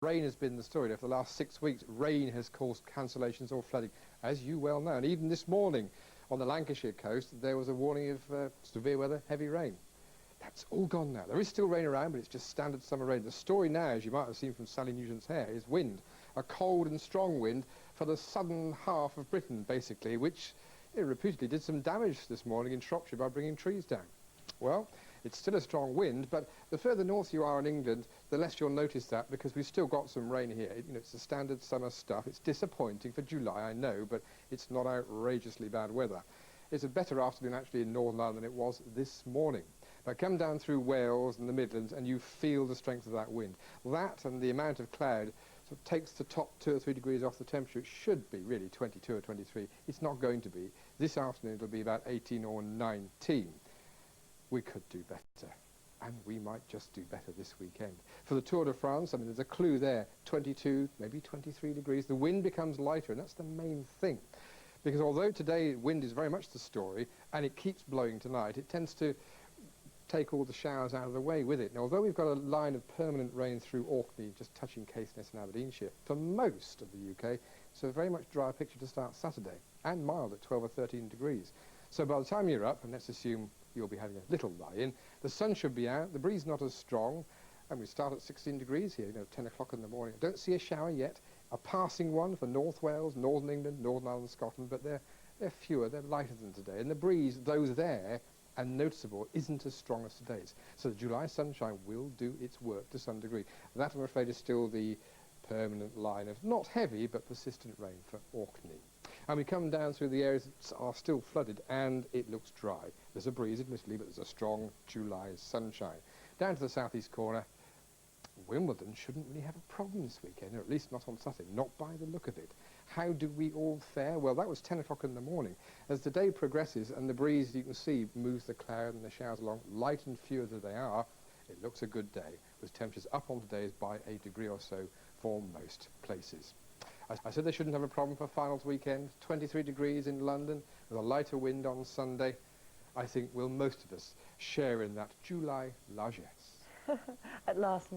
Rain has been the story. For the last 6 weeks, rain has caused cancellations or flooding, as you well know. And even this morning on the Lancashire coast, there was a warning of severe weather, heavy rain. That's all gone now. There is still rain around, but it's just standard summer rain. The story now, as you might have seen from Sally Nugent's hair, is wind. A cold and strong wind for the southern half of Britain, basically, which reputedly did some damage this morning in Shropshire by bringing trees down. Well, it's still a strong wind, but the further north you are in England, the less you'll notice that, because we've still got some rain here. It's the standard summer stuff. It's disappointing for July, I know, but it's not outrageously bad weather. It's a better afternoon actually in Northern Ireland than it was this morning. But come down through Wales and the Midlands and you feel the strength of that wind. That and the amount of cloud sort of takes the top 2 or 3 degrees off the temperature. It should be really 22 or 23. It's not going to be. This afternoon it'll be about 18 or 19. We could do better, and we might just do better this weekend. For the Tour de France, I mean, there's a clue there, 22, maybe 23 degrees. The wind becomes lighter, and that's the main thing. Because although today wind is very much the story, and it keeps blowing tonight, it tends to take all the showers out of the way with it. Now, although we've got a line of permanent rain through Orkney, just touching Caithness and Aberdeenshire, for most of the UK, it's a very much drier picture to start Saturday, and mild at 12 or 13 degrees. So by the time you're up, and let's assume you'll be having a little lie-in, the sun should be out, the breeze not as strong, and we start at 16 degrees here, 10 o'clock in the morning. I don't see a shower yet, a passing one for North Wales, Northern England, Northern Ireland, Scotland, but they're fewer, they're lighter than today. And the breeze, though there and noticeable, isn't as strong as today's. So the July sunshine will do its work to some degree. That, I'm afraid, is still the permanent line of not heavy but persistent rain for Orkney. And we come down through the areas that are still flooded, and it looks dry. There's a breeze, admittedly, but there's a strong July sunshine. Down to the southeast corner, Wimbledon shouldn't really have a problem this weekend, or at least not on Saturday, not by the look of it. How do we all fare? Well, that was 10 o'clock in the morning. As the day progresses and the breeze, you can see, moves the cloud and the showers along, light and few as they are, it looks a good day, with temperatures up on today's by a degree or so for most places. I said they shouldn't have a problem for finals weekend. 23 degrees in London with a lighter wind on Sunday. I think will most of us share in that July largesse. At last.